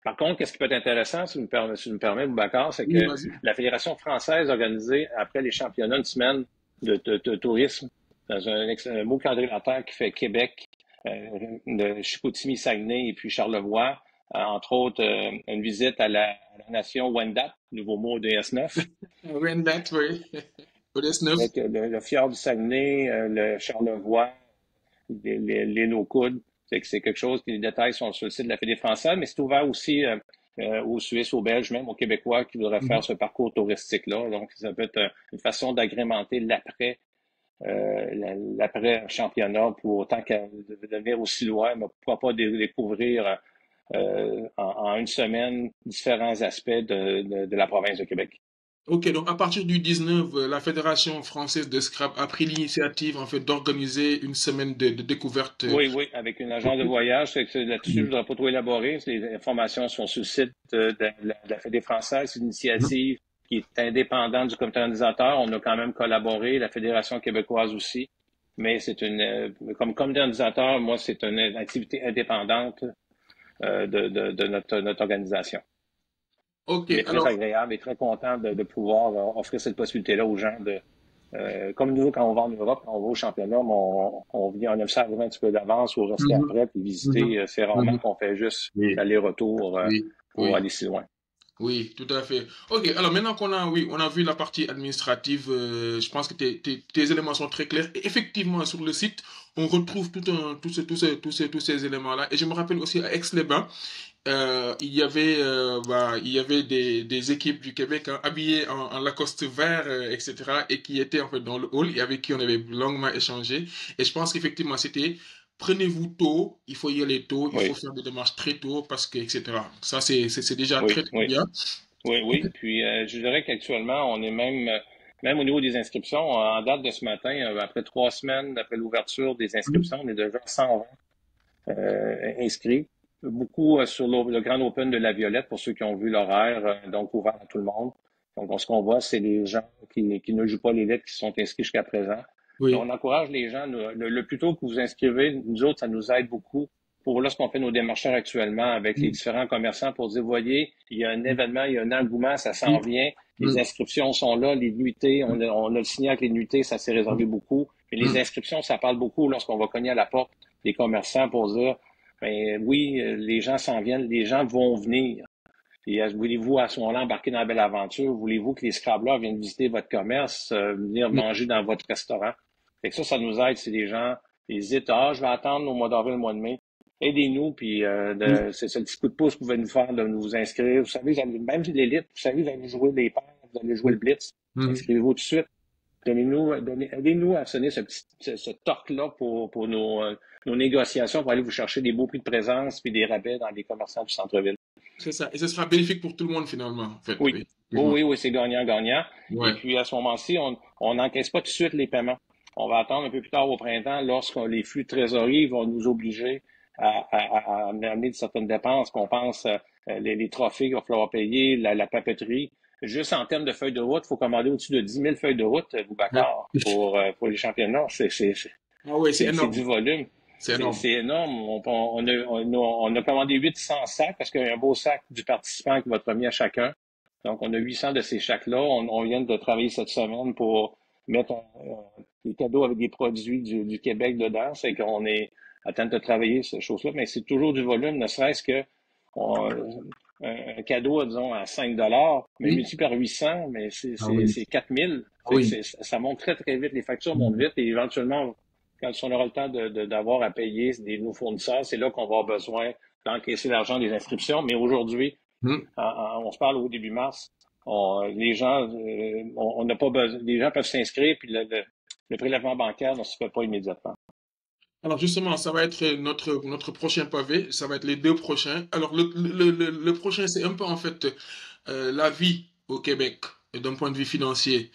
Par contre, qu'est-ce qui peut être intéressant, si tu me permets, Boubacar, c'est que la Fédération française a organisé, après les championnats, une semaine de tourisme dans un beau quadrilatère qui fait Québec, de Chicoutimi, Saguenay et puis Charlevoix. Entre autres, une visite à la nation Wendat, nouveau mot de S9. Wendat, oui. Avec le fjord du Saguenay, le Charlevoix, l'île aux coudes. C'est quelque chose que les détails sont sur le site de la Fédé française, mais c'est ouvert aussi aux Suisses, aux Belges, même aux Québécois qui voudraient faire ce parcours touristique-là. Donc, ça peut être une façon d'agrémenter l'après-championnat pour autant qu'à devenir aussi loin, mais pourquoi pas découvrir en une semaine différents aspects de la province de Québec. Ok, donc à partir du 19, la Fédération française de Scrabble a pris l'initiative en fait d'organiser une semaine de découverte. Oui, avec une agence de voyage. Là-dessus, je ne voudrais pas trop élaborer. Les informations sont sur le site de la Fédé française. C'est une initiative qui est indépendante du comité organisateur. On a quand même collaboré, la Fédération québécoise aussi. Mais comme comité organisateur, moi, c'est une activité indépendante de notre organisation. Ok, Mais très agréable et très content de pouvoir offrir cette possibilité-là aux gens comme nous, quand on va en Europe, quand on va au championnat, on aime ça arriver un petit peu d'avance ou rester après puis visiter. C'est rarement qu'on fait juste l'aller-retour pour aller si loin. Oui, tout à fait. Ok, alors maintenant qu'on a vu la partie administrative, je pense que tes éléments sont très clairs. Et effectivement, sur le site, on retrouve tous ces éléments-là. Et je me rappelle aussi à Aix-les-Bains, il y avait des équipes du Québec habillées en Lacoste vert, etc. et qui étaient en fait dans le hall et avec qui on avait longuement échangé. Et je pense qu'effectivement, c'était prenez-vous tôt, il faut y aller tôt, il faut faire des démarches très tôt parce que, etc. Ça, c'est déjà très bien. Oui. Puis, je dirais qu'actuellement, on est même au niveau des inscriptions, en date de ce matin, après 3 semaines après l'ouverture des inscriptions, on est déjà 120 inscrits. Beaucoup sur le Grand Open de la Violette, pour ceux qui ont vu l'horaire, donc ouvert à tout le monde. Donc, ce qu'on voit, c'est les gens qui ne jouent pas les lettres qui sont inscrits jusqu'à présent. Oui. On encourage les gens, le plus tôt que vous inscrivez, nous autres, ça nous aide beaucoup pour lorsqu'on fait nos démarchages actuellement avec les différents commerçants pour dire, voyez, il y a un événement, il y a un engouement, ça s'en vient, les inscriptions sont là, les nuitées, on a le signal que les nuitées, ça s'est réservé beaucoup. Mais les inscriptions, ça parle beaucoup lorsqu'on va cogner à la porte des commerçants pour dire, ben oui, les gens s'en viennent, les gens vont venir. Et voulez-vous à ce moment-là embarquer dans la belle aventure? Voulez-vous que les Scrabblers viennent visiter votre commerce, venir manger dans votre restaurant? Fait que ça nous aide si les gens hésitent. Je vais attendre au mois d'avril, au mois de mai. Aidez-nous, puis c'est ce petit coup de pouce que vous pouvez nous faire de nous inscrire. Vous savez, même l'élite, vous savez, vous allez jouer les paires, vous allez jouer le blitz. Inscrivez-vous tout de suite. Aidez-nous à sonner ce torque-là pour nos négociations, pour aller vous chercher des beaux prix de présence puis des rabais dans les commerçants du centre-ville. C'est ça. Et ce sera bénéfique pour tout le monde, finalement, en fait. Oui, c'est gagnant-gagnant. Ouais. Et puis, à ce moment-ci, on n'encaisse pas tout de suite les paiements. On va attendre un peu plus tard au printemps, lorsque les flux de trésorerie vont nous obliger à amener de certaines dépenses, qu'on pense les trophées qu'il va falloir payer, la papeterie. Juste en termes de feuilles de route, il faut commander au-dessus de 10 000 feuilles de route, Boubacar, pour les championnats. C'est du volume. C'est énorme. C'est énorme. On a commandé 800 sacs parce qu'il y a un beau sac du participant qui va être remis à chacun. Donc, on a 800 de ces sacs-là. On vient de travailler cette semaine pour mettre des cadeaux avec des produits du Québec dedans. C'est qu'on est à temps de travailler cette chose-là. Mais c'est toujours du volume, ne serait-ce que un cadeau, disons, à 5 mais multiplié par 800, mais c'est 4 000. Ça monte très, très vite. Les factures montent vite et éventuellement, quand on aura le temps d'avoir à payer nos fournisseurs, c'est là qu'on va avoir besoin d'encaisser l'argent des inscriptions. Mais aujourd'hui, on se parle au début mars, les gens, on n'a pas besoin, les gens peuvent s'inscrire, puis le prélèvement bancaire ne se fait pas immédiatement. Alors justement, ça va être notre prochain pavé, ça va être les 2 prochains. Alors le prochain, c'est un peu en fait la vie au Québec, d'un point de vue financier,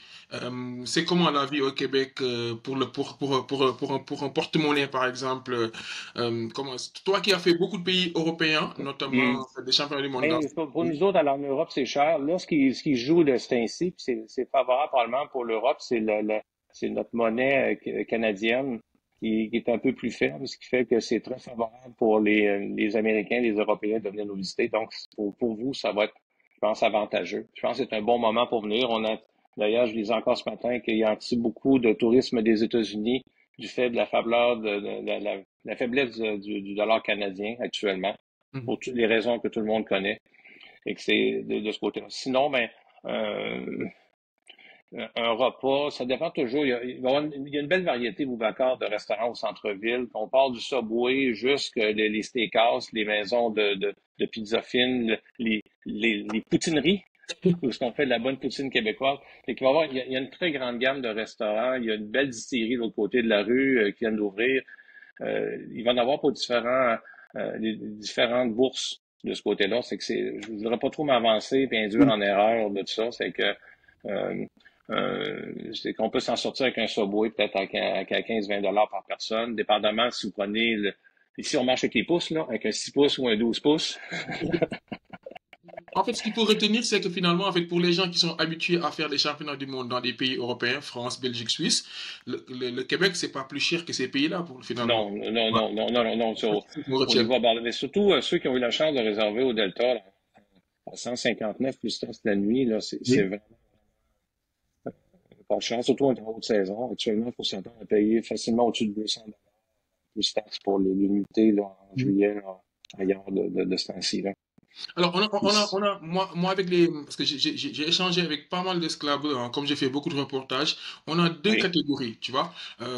c'est comment la vie au Québec pour un porte-monnaie, par exemple, toi qui as fait beaucoup de pays européens, notamment des championnats du monde dans Ben, pour nous autres, alors en Europe, c'est cher. Là, ce qui joue de ce temps-ci, puis c'est favorable probablement pour l'Europe, c'est notre monnaie canadienne qui est un peu plus faible, ce qui fait que c'est très favorable pour les Américains, les Européens de venir nous visiter. Donc, pour vous, ça va être, je pense, avantageux. Je pense que c'est un bon moment pour venir. D'ailleurs, je lisais encore ce matin qu'il y a aussi beaucoup de tourisme des États-Unis du fait de la faibleur la faiblesse du dollar canadien actuellement, Mhm. pour toutes les raisons que tout le monde connaît, et que c'est de ce côté-là. Sinon, ben, un repas, ça dépend toujours. Il y a une belle variété, Boubacar, de restaurants au centre-ville. On part du Subway jusqu'à les steakhouse, les maisons de pizza fine, les poutineries, où ce qu'on fait de la bonne poutine québécoise. Et qu'il va y avoir, il y a une très grande gamme de restaurants. Il y a une belle distillerie de l'autre côté de la rue qui vient d'ouvrir. Il va en avoir pour les différentes bourses de ce côté-là. Je ne voudrais pas trop m'avancer et induire en erreur de tout ça. C'est qu'on peut s'en sortir avec un Subway peut-être à 15-20 $ par personne, dépendamment si vous prenez ici on marche avec les pouces, là, avec un 6 pouces ou un 12 pouces. En fait, ce qu'il faut retenir, c'est que finalement, en fait, pour les gens qui sont habitués à faire des championnats du monde dans des pays européens, France, Belgique, Suisse, le Québec, c'est pas plus cher que ces pays-là, finalement. Non, non, Ouais. non, non, non, non, non. On Au retient. niveau abordé. Mais surtout ceux qui ont eu la chance de réserver au Delta, là, à 159 plus taxes la nuit, là, c'est Oui. vraiment pas cher, surtout en haute saison. Actuellement, il faut s'attendre à payer facilement au-dessus de 200 $ plus taxes pour les nuitées là, en juillet, là, ailleurs de ce temps-ci. Là. Alors, Ici. moi, avec parce que j'ai échangé avec pas mal d'esclaves, hein, comme j'ai fait beaucoup de reportages, on a deux Oui, catégories, tu vois,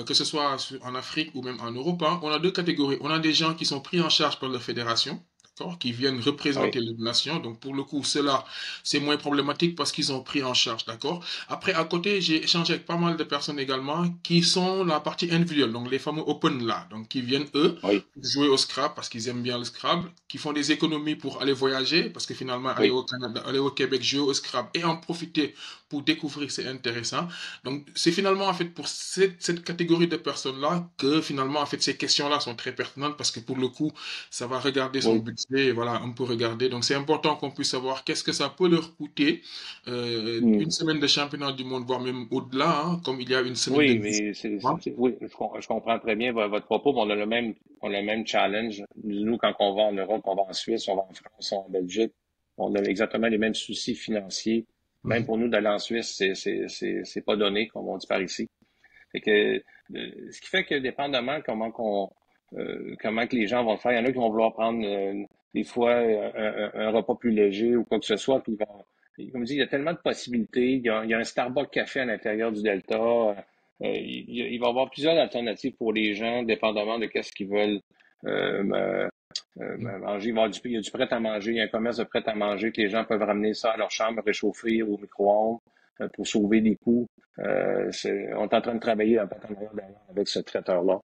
que ce soit en Afrique ou même en Europe, hein, on a deux catégories. On a des gens qui sont pris en charge par la fédération, d'accord, qui viennent oui, représenter les nations. Donc, pour le coup, ceux-là, c'est moins problématique parce qu'ils ont pris en charge, d'accord. Après, à côté, j'ai échangé avec pas mal de personnes également qui sont la partie individuelle, donc les fameux open là, donc qui viennent, eux, oui, jouer au Scrabble parce qu'ils aiment bien le Scrabble, qui font des économies pour aller voyager, parce que finalement, aller oui. au Canada, aller au Québec, jouer au Scrabble et en profiter pour découvrir, c'est intéressant. Donc, c'est finalement, en fait, pour cette catégorie de personnes-là que finalement, en fait, ces questions-là sont très pertinentes parce que pour le coup, ça va regarder son Oui. budget, et voilà, on peut regarder. Donc, c'est important qu'on puisse savoir qu'est-ce que ça peut leur coûter une Hmm. semaine de championnat du monde, voire même au-delà, hein, comme il y a une semaine de Oui, visite. mais oui, je comprends très bien votre propos, mais on a le même challenge. Nous, quand on va en Europe, on va en Suisse, on va en France, on va en Belgique, on a exactement les mêmes soucis financiers. Même Mhm. pour nous, d'aller en Suisse, c'est pas donné, comme on dit par ici. Fait que, ce qui fait que dépendamment comment que les gens vont le faire, il y en a qui vont vouloir prendre des fois un repas plus léger ou quoi que ce soit, puis ils vont, comme je dis, il y a tellement de possibilités. Il y a un Starbucks café à l'intérieur du Delta. Il va y avoir plusieurs alternatives pour les gens, dépendamment de qu'est-ce qu'ils veulent manger. Il y a du prêt à manger, il y a un commerce de prêt à manger que les gens peuvent ramener ça à leur chambre, réchauffer au micro-ondes pour sauver des coûts. On est en train de travailler en partenariat d'ailleurs avec ce traiteur-là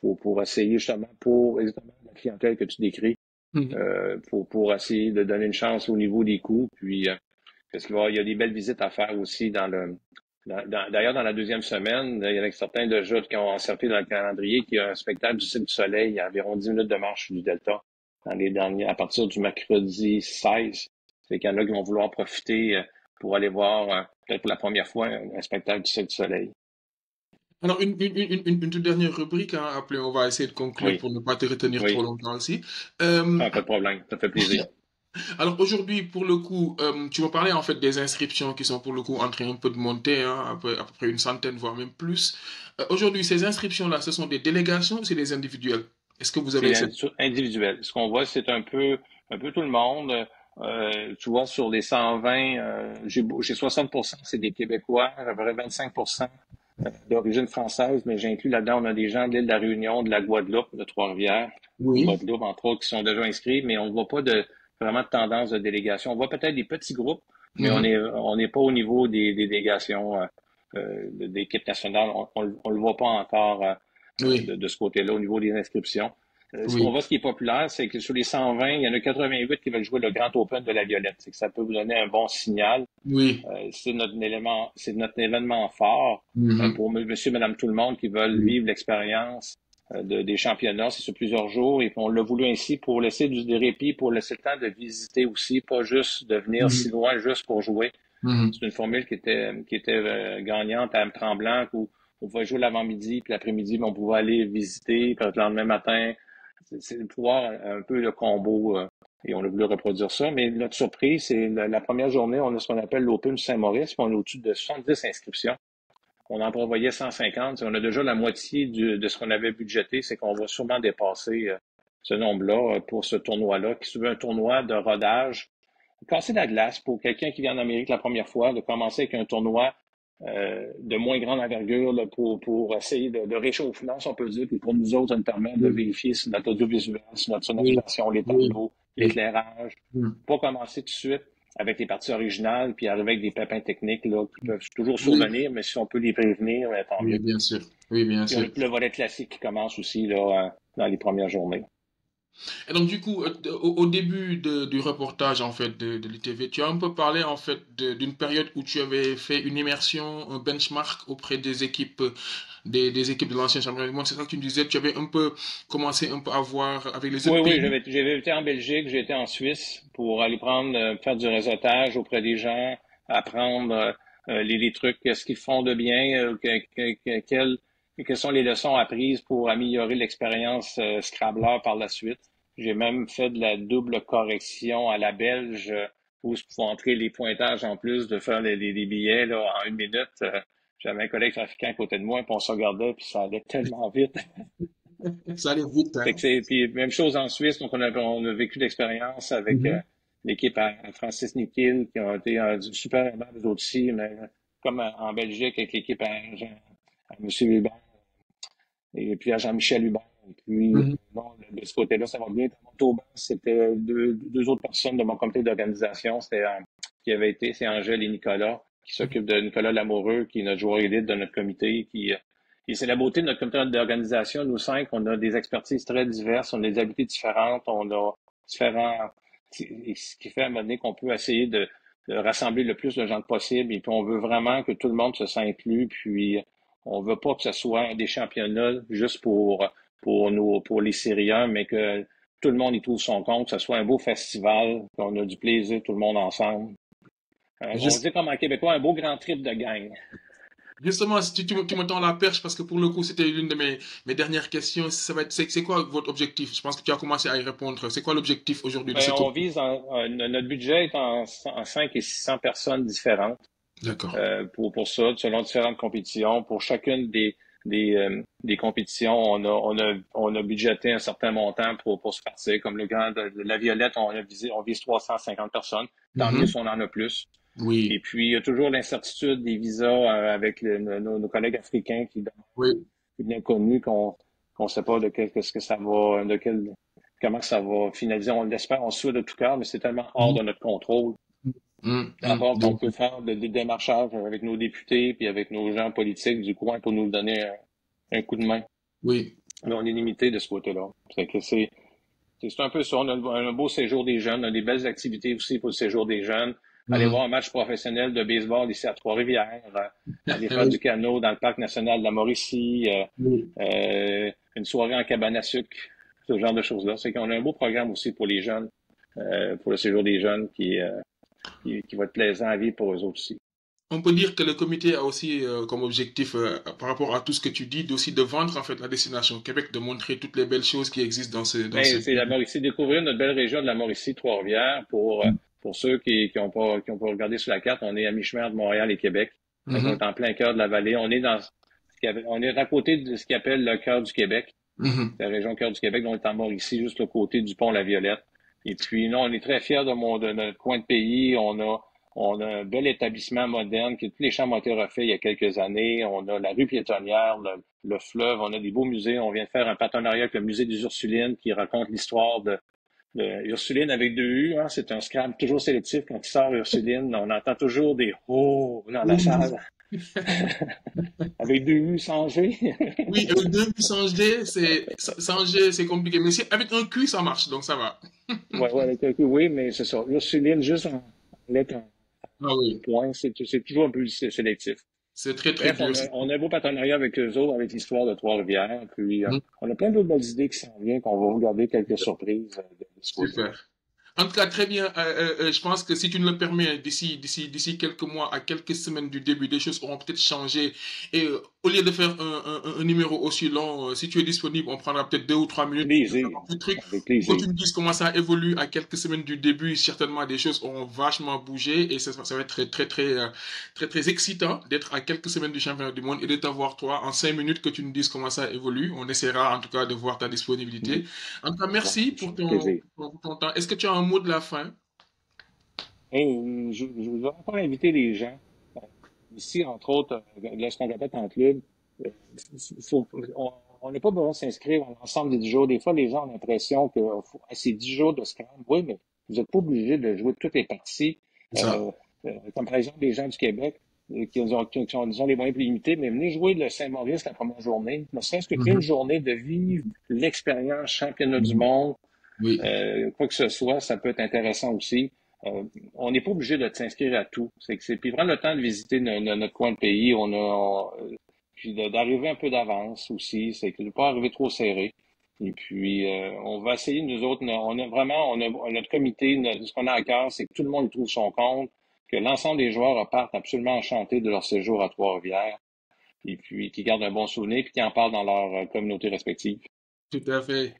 pour essayer justement pour exactement la clientèle que tu décris, Mhm. pour essayer de donner une chance au niveau des coûts. Puis parce il y a des belles visites à faire aussi d'ailleurs, dans la deuxième semaine, il y en a certains déjà qui ont inserté dans le calendrier qu'il y a un spectacle du Cirque du Soleil à environ 10 minutes de marche du Delta dans les derniers, à partir du mercredi 16. Fait qu'il y en a qui vont vouloir profiter pour aller voir, peut-être pour la première fois, un spectacle du Cirque du Soleil. Alors, une toute dernière rubrique, hein, après on va essayer de conclure Oui, pour ne pas te retenir trop oui. longtemps aussi. Euh, Ah, pas de problème. Ça fait plaisir. alors aujourd'hui, pour le coup, tu m'as parlé en fait des inscriptions qui sont pour le coup en train un peu de monter, hein, à peu près une centaine, voire même plus. Aujourd'hui, ces inscriptions-là, ce sont des délégations ou c'est des individuels? Est-ce que vous avez C'est cette... individuel. Ce qu'on voit, c'est un peu tout le monde. Tu vois, sur les 120, j'ai 60%, c'est des Québécois, à peu près 25% d'origine française, mais j'inclus là-dedans, on a des gens de l'île de la Réunion, de la Guadeloupe, de Trois-Rivières, Oui. Guadeloupe, entre autres, qui sont déjà inscrits, mais on ne voit pas vraiment de tendance de délégation. On voit peut-être des petits groupes, mais Mhm. on n'est pas au niveau des délégations d'équipe nationale. On le voit pas encore Oui. de ce côté-là au niveau des inscriptions. Oui, Ce qui est populaire, c'est que sur les 120, il y en a 88 qui veulent jouer le Grand Open de la Violette. C'est que ça peut vous donner un bon signal. oui. C'est notre événement fort Mhm. pour monsieur, madame, tout le monde qui veulent Oui. vivre l'expérience des championnats. C'est sur plusieurs jours et puis on l'a voulu ainsi pour laisser du répit, pour laisser le temps de visiter aussi, pas juste de venir si Mhm. loin juste pour jouer. Mhm. C'est une formule qui était gagnante à Tremblant où on pouvait jouer l'avant-midi, puis l'après-midi, on pouvait aller visiter, puis le lendemain matin. C'est de pouvoir un peu le combo et on a voulu reproduire ça. Mais notre surprise, c'est la première journée, on a ce qu'on appelle l'Open Saint-Maurice, puis on est au-dessus de 70 inscriptions. On en prévoyait 150. On a déjà la moitié de ce qu'on avait budgété. C'est qu'on va sûrement dépasser ce nombre-là pour ce tournoi-là, qui se veut un tournoi de rodage. Casser la glace pour quelqu'un qui vient en Amérique la première fois, de commencer avec un tournoi de moins grande envergure là, pour essayer de réchauffement, si on peut dire, puis pour nous autres, ça nous permet de Oui, vérifier sur notre audiovisuel, sur notre oui, sonorisation, les oui, tableaux, oui. l'éclairage. Mhm. Pas commencer tout de suite avec les parties originales, puis arriver avec des pépins techniques là, qui peuvent toujours Oui, survenir, mais si on peut les prévenir, ben, tant oui, mieux. bien sûr. Oui, bien Puis on sûr. a tout le volet classique qui commence aussi là, dans les premières journées. Et donc, du coup, au début du reportage, en fait, de l'ITV, tu as un peu parlé, en fait, d'une période où tu avais fait une immersion, un benchmark auprès des équipes, des équipes de l'ancien championnat du monde. C'est ça que tu me disais, tu avais un peu commencé un peu à voir avec les Oui, autres oui, pays. j'avais été en Belgique, j'ai été en Suisse pour aller faire du réseautage auprès des gens, apprendre les trucs, ce qu'ils font de bien, quelles sont les leçons apprises pour améliorer l'expérience Scrabbleur par la suite. J'ai même fait de la double correction à la belge où il faut entrer les pointages en plus de faire les billets là, en 1 minute. J'avais un collègue africain à côté de moi, puis on se regardait, puis ça allait tellement vite. Ça allait vite, Fait hein. que puis même chose en Suisse, donc on a vécu l'expérience avec Mhm. l'équipe à Francis Niquil, qui ont été super aimables, les autres aussi, mais comme en Belgique avec l'équipe à M. Hubert et puis à Jean-Michel Hubert. Et puis, Mhm. non, de ce côté-là, ça va bien. Montauban, c'était deux autres personnes de mon comité d'organisation. Qui avait été, c'est Angèle et Nicolas, qui s'occupent de Nicolas Lamoureux, qui est notre joueur élite de notre comité, et c'est la beauté de notre comité d'organisation. Nous cinq, on a des expertises très diverses, on a des habiletés différentes, on a différents, ce qui fait à un moment donné qu'on peut essayer de rassembler le plus de gens possible, et puis on veut vraiment que tout le monde se sente inclus, puis on veut pas que ce soit des championnats juste pour les Syriens, mais que tout le monde y trouve son compte, que ce soit un beau festival, qu'on a du plaisir tout le monde ensemble. On Juste- dit comme en québécois, un beau grand trip de gang. Justement, si tu me tends la perche, parce que pour le coup, c'était l'une de mes dernières questions. C'est quoi votre objectif? Je pense que tu as commencé à y répondre. C'est quoi l'objectif aujourd'hui de Ben, ce on comité? vise notre budget est en 5 et 600 personnes différentes D'accord. pour ça, selon différentes compétitions. Pour chacune des compétitions, on a budgété un certain montant pour se partir. Comme le grand de la Violette, on vise 350 personnes. Tant mieux Mhm. si on en a plus. Et Oui, puis, il y a toujours l'incertitude des visas avec nos collègues africains qui demeurent oui. bien connus, qu'on sait pas qu'est-ce que ça va, comment ça va finaliser. On l'espère, on le souhaite de tout cœur, mais c'est tellement hors Mhm. de notre contrôle. Mhm. Mhm. D'abord qu'on Donc, peut faire des démarchages avec nos députés puis avec nos gens politiques du coin pour nous donner un coup de main. oui. Mais on est limité de ce côté-là. C'est un peu ça. On a un beau séjour des jeunes, on a des belles activités aussi pour le séjour des jeunes. Aller voir Mhm. un match professionnel de baseball ici à Trois-Rivières, aller faire du Oui, canot dans le parc national de la Mauricie, oui. une soirée en cabane à sucre, ce genre de choses-là. C'est qu'on a un beau programme aussi pour les jeunes, pour le séjour des jeunes qui va être plaisant à vivre pour eux autres aussi. On peut dire que le comité a aussi comme objectif, par rapport à tout ce que tu dis, aussi de vendre en fait la destination Québec, de montrer toutes les belles choses qui existent dans ce Ben, c'est la pays. Mauricie, découvrir notre belle région de la Mauricie, Trois-Rivières, pour ceux qui ont pas regardé sur la carte, on est à mi-chemin de Montréal et Québec. Donc, on Mhm. est en plein cœur de la vallée. On est à côté de ce qu'ils appelle le cœur du Québec, Mhm. la région cœur du Québec, dont on est en Mauricie, juste au côté du pont La Violette. Et puis, non, on est très fiers de notre coin de pays. On a un bel établissement moderne que tous les chambres ont été refaits il y a quelques années. On a la rue piétonnière, le fleuve, on a des beaux musées. On vient de faire un partenariat avec le musée des Ursulines qui raconte l'histoire de Ursuline avec deux U. Hein. C'est un scram toujours sélectif. Quand il sort Ursuline, on entend toujours des « oh » dans la Oui, salle. Avec deux U sans G. Oui, avec deux buts sans G, sans G, c'est compliqué. Mais si, avec un Q, ça marche, donc ça va. Ouais, ouais, avec un Q, oui, mais c'est ça. Ursuline, juste en lettres Ah en oui, point, c'est toujours un peu sélectif. c'est très très Bref, dur. on a un beau partenariat avec eux autres, avec l'histoire de Trois-Rivières. Puis, Mhm. on a plein d'autres belles idées qui s'en viennent, qu'on va regarder quelques surprises de disposer. Super. En tout cas, très bien. Je pense que si tu nous le permets, d'ici quelques mois à quelques semaines du début, des choses auront peut-être changé. Et au lieu de faire un numéro aussi long, si tu es disponible, on prendra peut-être 2 ou 3 minutes pour faire Plaisir, un petit truc, avec pour que plaisir. tu me dises comment ça évolue à quelques semaines du début. Certainement, des choses auront vachement bougé et ça va être très excitant d'être à quelques semaines du championnat du monde et de t'avoir toi en 5 minutes que tu nous dises comment ça évolue. On essaiera en tout cas de voir ta disponibilité. En tout cas, Ouais, merci c'est pour un plaisir. pour ton temps. Est-ce que tu as un mot de la fin? Et je voudrais encore inviter les gens, euh, ici, entre autres, lorsqu'on répète en club, euh, on n'a pas besoin de s'inscrire à l'ensemble des 10 jours. Des fois, les gens ont l'impression que c'est 10 jours de scrum. Oui, mais vous n'êtes pas obligé de jouer toutes les parties. C'est ça. Euh, comme par exemple les gens du Québec qui ont, disons, les moyens plus limités, mais venez jouer le Saint-Maurice la première journée. Ne serait-ce qu'une Mhm. journée de vivre l'expérience championnat du Mhm. monde, Oui, quoi que ce soit, ça peut être intéressant aussi. On n'est pas obligé de s'inscrire à tout. Puis prendre le temps de visiter notre coin de pays, puis d'arriver un peu d'avance aussi, c'est que de ne pas arriver trop serré. Et puis, on va essayer, nous autres, on a vraiment, notre comité, ce qu'on a à cœur, c'est que tout le monde y trouve son compte, que l'ensemble des joueurs repartent absolument enchantés de leur séjour à Trois-Rivières, et puis qu'ils gardent un bon souvenir, puis qu'ils en parlent dans leur communauté respective. tout à fait.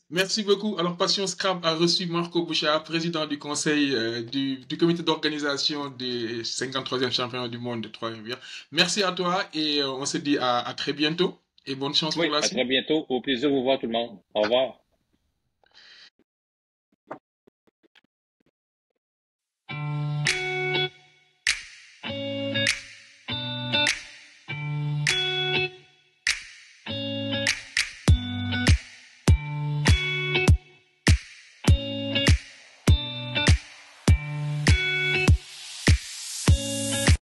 Merci beaucoup. Alors, Passion Scrap a reçu Marco Bouchard, président du conseil du comité d'organisation des 53e championnats du monde de Trois-Rivières. Merci à toi et on se dit à très bientôt et bonne chance pour Oui, la à suite. très bientôt. Au plaisir de vous voir tout le monde. Au revoir.